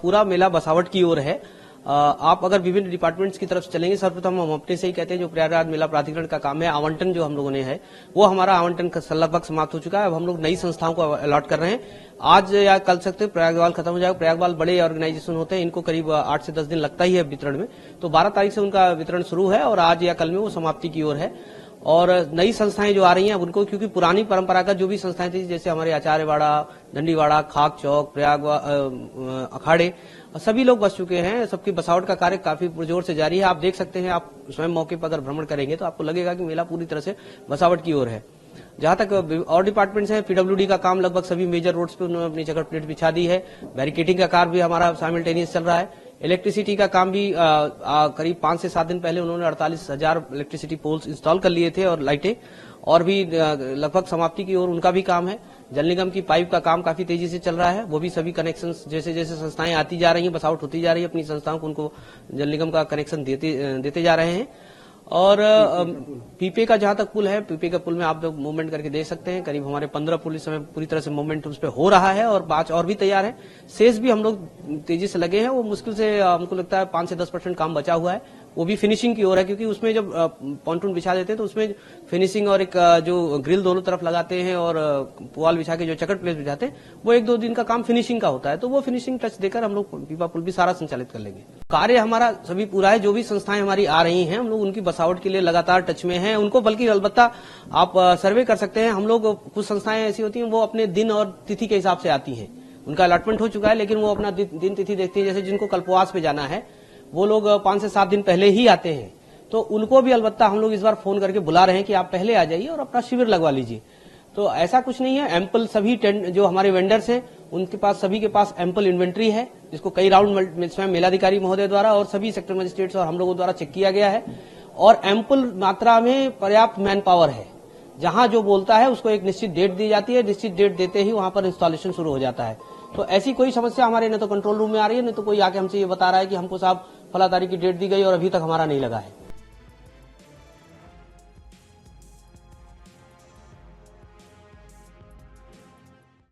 पूरा मेला बसावट की ओर है। आप अगर विभिन्न डिपार्टमेंट्स की तरफ से चलेंगे, सर्वप्रथम हम अपने से ही कहते हैं जो प्रयागराज मेला प्राधिकरण का काम है, आवंटन जो हम लोगों ने है वो हमारा आवंटन लगभग समाप्त हो चुका है। अब हम लोग नई संस्थाओं को अलॉट कर रहे हैं। आज या कल सकते प्रयागवाल खत्म हो जाएगा। प्रयागवाल बड़े ऑर्गेनाइजेशन होते हैं, इनको करीब 8 से 10 दिन लगता ही है वितरण में। तो 12 तारीख से उनका वितरण शुरू है और आज या कल में वो समाप्ति की ओर है। और नई संस्थाएं जो आ रही हैं उनको, क्योंकि पुरानी परंपरागत जो भी संस्थाएं थी जैसे हमारे आचार्यवाड़ा, दंडीवाड़ा, खाक चौक, प्रयाग अखाड़े, सभी लोग बस चुके हैं। सबकी बसावट का कार्य काफी पुरजोर से जारी है। आप देख सकते हैं, आप स्वयं मौके पर अगर भ्रमण करेंगे तो आपको लगेगा कि मेला पूरी तरह से बसावट की ओर है। जहां तक और डिपार्टमेंट्स हैं, पीडब्ल्यूडी का काम लगभग सभी मेजर रोड्स पे उन्होंने अपनी जगह प्लेट बिछा दी है। बैरिकेडिंग का कार्य भी हमारा साइमल्टेनियस चल रहा है। इलेक्ट्रिसिटी का काम भी करीब 5 से 7 दिन पहले उन्होंने 48,000 इलेक्ट्रिसिटी पोल्स इंस्टॉल कर लिए थे और लाइटें, और भी लगभग समाप्ति की ओर उनका भी काम है। जल निगम की पाइप का काम काफी तेजी से चल रहा है, वो भी सभी कनेक्शंस जैसे जैसे संस्थाएं आती जा रही हैं, बसावट होती जा रही है, अपनी संस्थाओं को उनको जल निगम का कनेक्शन देते जा रहे हैं। और पीपे का जहां तक पुल है, पीपे का पुल में आप लोग मूवमेंट करके देख सकते हैं, करीब हमारे 15 पुल इस समय पूरी तरह से मूवमेंट उस पर हो रहा है और 5 और भी तैयार है। शेष भी हम लोग तेजी से लगे हैं। वो मुश्किल से हमको लगता है 5 से 10% काम बचा हुआ है, वो भी फिनिशिंग की ओर है, क्योंकि उसमें जब पॉन्टून बिछा देते हैं तो उसमें फिनिशिंग और एक जो ग्रिल दोनों तरफ लगाते हैं और पुआल बिछा के जो चकट प्लेस बिछाते हैं, वो 1-2 दिन का काम फिनिशिंग का होता है। तो वो फिनिशिंग टच देकर हम लोग पीपा पुल भी सारा संचालित कर लेंगे। कार्य हमारा सभी पूरा है। जो भी संस्थाएं हमारी आ रही हैं, हम लोग उनकी बसावट के लिए लगातार टच में हैं। उनको बल्कि अलबत्ता आप सर्वे कर सकते हैं। हम लोग, कुछ संस्थाएं ऐसी होती हैं वो अपने दिन और तिथि के हिसाब से आती हैं, उनका अलॉटमेंट हो चुका है, लेकिन वो अपना दिन तिथि देखती है। जैसे जिनको कल्पवास पे जाना है वो लोग 5 से 7 दिन पहले ही आते हैं, तो उनको भी अलबत्ता हम लोग इस बार फोन करके बुला रहे हैं कि आप पहले आ जाइए और अपना शिविर लगवा लीजिए। तो ऐसा कुछ नहीं है। एम्पल सभी जो हमारे वेंडर्स हैं उनके पास, सभी के पास एम्पल इन्वेंट्री है, जिसको कई राउंड स्वयं मेलाधिकारी महोदय द्वारा और सभी सेक्टर मजिस्ट्रेट्स और हम लोगों द्वारा चेक किया गया है। और एम्पल मात्रा में पर्याप्त मैन पावर है। जहां जो बोलता है उसको एक निश्चित डेट दी जाती है, निश्चित डेट देते ही वहां पर इंस्टॉलेशन शुरू हो जाता है। तो ऐसी कोई समस्या हमारे न तो कंट्रोल रूम में आ रही है, न तो कोई आके हमसे ये बता रहा है कि हमको साहब फला तारीख की डेट दी गई और अभी तक हमारा नहीं लगा है।